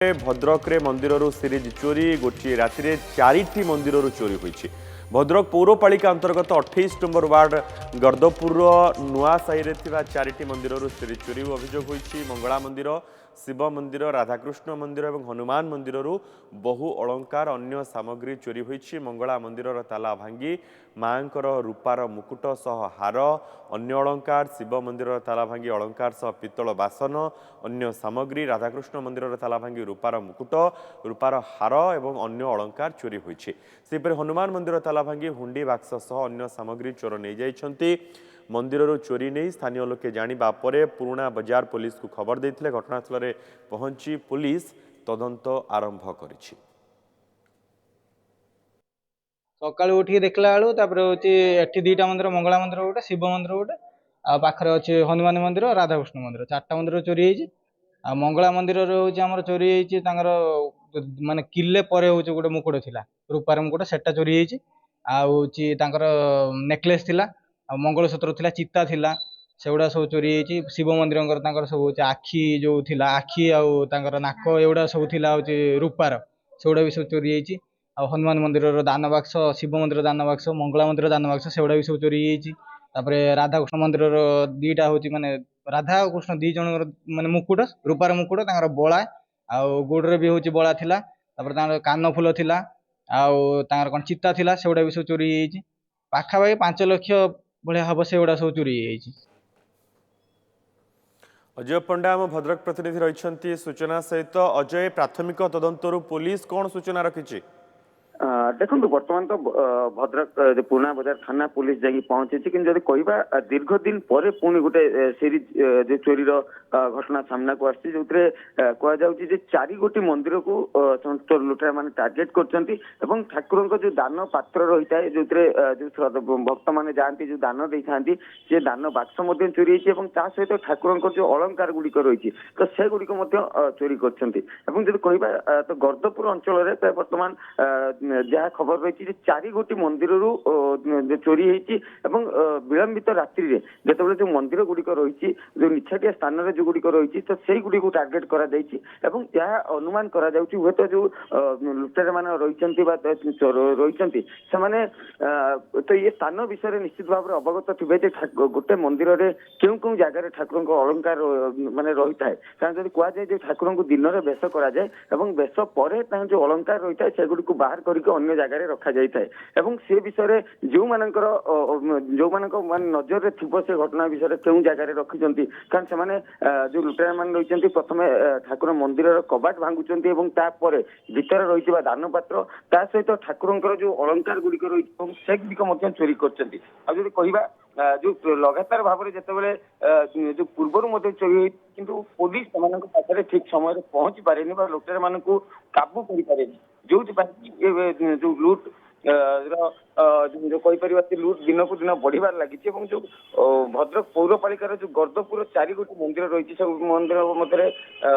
भद्रक रे मंदिररू सिरीज चोरी गोटे राति चारिटी मंदिररू चोरी होईछि। भद्रक पौरपालिका अंतर्गत 28 नंबर वार्ड गर्दपुर नुआ साही चारिटी मंदिररू सिरीज चोरी अभियोग होईछि। मंगला मंदिर, शिव मंदिर, राधाकृष्ण मंदिर और हनुमान मंदिररू बहु अलंकार अन्य सामग्री चोरी होईछि। मंगला मंदिरर ताला भांगी मांकर रूपार मुकुट सह हार अन्य अलंकार, शिव मंदिरर ताला भांगी अलंकार सह पितल बासन अन्य सामग्री, राधाकृष्ण मंदिरर ताला भांगी रूपार मुकुट, रूपार हार एवं अन्य अलंकार चोरी होईछि। सेपरि हनुमान मंदिर ताला भांगी हुंडी बाक्स सह अन्य सामग्री चोर नहीं जाइछन्ति। मंदिररू चोरी नहीं स्थानीय लोके जानिबा परे पुराणा बजार पुलिस को खबर देथिले। घटनास्थल रे पहुंची पुलिस तदंत आरंभ करिछि। सकाळु उठी देखला बेलू तापर होची एठी दुईटा मंदिर, मंगला मंदिर गोटे, शिव मंदिर गोटे, आ पाखरे अछि हनुमान मंदिर, राधाकृष्ण मंदिर, चारटा मंदिर चोरी होईछि। आ मंगला मंदिर होची हमर चोरी होईछि तांगर माने किले परे होची गोटे मुकुट थिला, रूपार मुकुट सेटा चोरी होईछि। आ होची तांकर नेकलेस थिला, आ मंगलसूत्र थिला, चिता थिला, सेगुड़ा सब चोरी होईछि। शिव मंदिरंकर तांकर सब होची आखी जो थिला, आखी आ तांकर नाक एगुड़ा सब थिला होची रूपार, सेगुड़ा भी सब चोरी होईछि। आ हनुमान मंदिर दान बाक्स, शिव मंदिर दान बाक्स, मंगला मंदिर दान बाक्स सेगुड़ा भी सब चोरी होईछि। तापरे राधाकृष्ण मंदिर दुईटा होची माने राधा और कृष्ण दी जणकर माने मुकुट, रूपार मुकुट, तांकर बळा आ गोडरे भी होची बळा थिला, तापर तांकर कान फुल थिला, आ तांकर कोन चिता थिला, सेगुड़ा भी सब चोरी होईछि। पाखा भाई 5 लाख भलिया हबो सेगुड़ा सब चोरी होईछि। अजय पंडा आम भद्रक प्रतिनिधि रही सूचना सहित। अजय, प्राथमिक तदंतरू पुलिस कौन सूचना रखी? देखो बर्तमान तो भद्रक पुराणा बजार थाना पुलिस जाकि पहुंची कि कह दीर्घ दिन पर पुणी गोटे सीरीज जो चोरीर घटना सामना को आसी जो कहुचे चारि गोटी मंदिर को लुटेरा मैंने टार्गेट कर ठाकुर जो दान पात्र रही है जो भक्त मैंने जाती जो दान दे था सी दान बाक्स चोरी सहित ठाकुर जो अलंकार गुड़िक रही तो से गुड़िक चोरी कर तो गर्दपुर अंचल बर्तमान जहाँ खबर रही चारि गोटी मंदिर चोरी विलंबित रात्रि जो जो मंदिर गुड़िक रही जो निछाटिया स्थान जो गुड़िक रही तो से गुड़ी को टार्गेट कर अनुमान कर तो जो लुटेरा मान रही तो ये स्थान विषय निश्चित भाव में अवगत थे गोटे मंदिर में क्यों क्यों जगह ठाकुर अलंकार माने रही है कारण जब कहुए जो ठाकुर को दिन में बेश कराए बेश पर जो अलंकार रही है सेगुड़ी को बाहर करके अन्य जगह रखा जाए से विषय जो मानकर जो मान नजर में थी से घटना विषय क्यों जगह रखिंट कारण से जो लुटेरा मान रही प्रथम ठाकुर मंदिर कबाट भांगुंट भीतर रही दान पात्र सहित ठाकुर जो अलंकार गुड़िक रही से गुड़िक चोरी कर जो लगातार भाव में जिते जो पूर्वर चोरी किंतु पुलिस पाखे ठीक समय पहुंची पारे लुटेरा मान काबू कर जो लुट जो लुट दिन को दिन बढ़िबार लगी जो भद्रक पौरपालिकार जो गर्दपुर चारि गोटी मंदिर रही मंदिर मध्य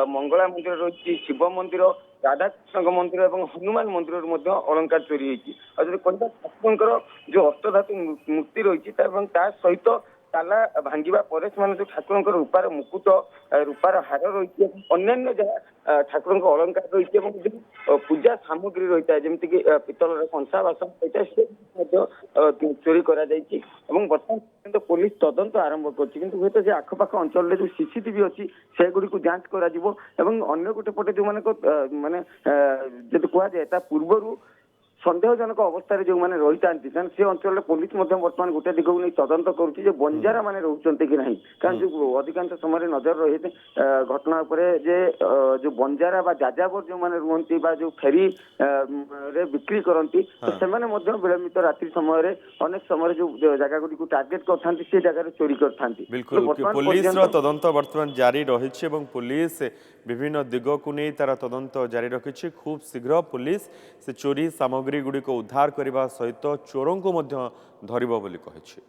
मंगला मंदिर रही, शिव मंदिर, राधाकृष्ण मंदिर और हनुमान मंदिर अलंकार चोरी होती ठाकुर जो अष्टधातु मूर्ति रही सहित ताला भांगा पर जो ठाकुर रूपार मुकुट, रूपार हार रही अन्य जहाँ ठाकुर अलंकार रही पूजा सामग्री रही है जमीक पितल कंसा बासन रही है चोरी कर बर्तमान पुलिस तदंत आरंभ कर आखपाख अंचल जो सीसीटीवी अच्छी से गुड़ी को जांच कर अन्य गोटे पटे जो माने जब कहुए पूर्वर सन्देहजनक अवस्था जो मैंने रही था से अंचल पुलिस बर्तमान गोटे दिग को नहीं तदंत करुच्ची बंजारा मैंने रोचे कि नहीं कारण जो अधिकांश समय नजर रही घटना जे जो बंजारा जाजावर जो मैंने रुहति जो फेरी रे बिक्री करती तो से विलंबित रात्रि समय अनेक समय जो जगह गुड़ी को टार्गेट कर जगह चोरी कर बिल्कुल पुलिस तदंत बर्तमान जारी रही पुलिस विभिन्न दिग को नहीं तार तदंत जारी रखी। खूब शीघ्र पुलिस से चोरी सामग्री गुड़ी को उद्धार करने सहित चोरों को धरिब बोली कहिछि।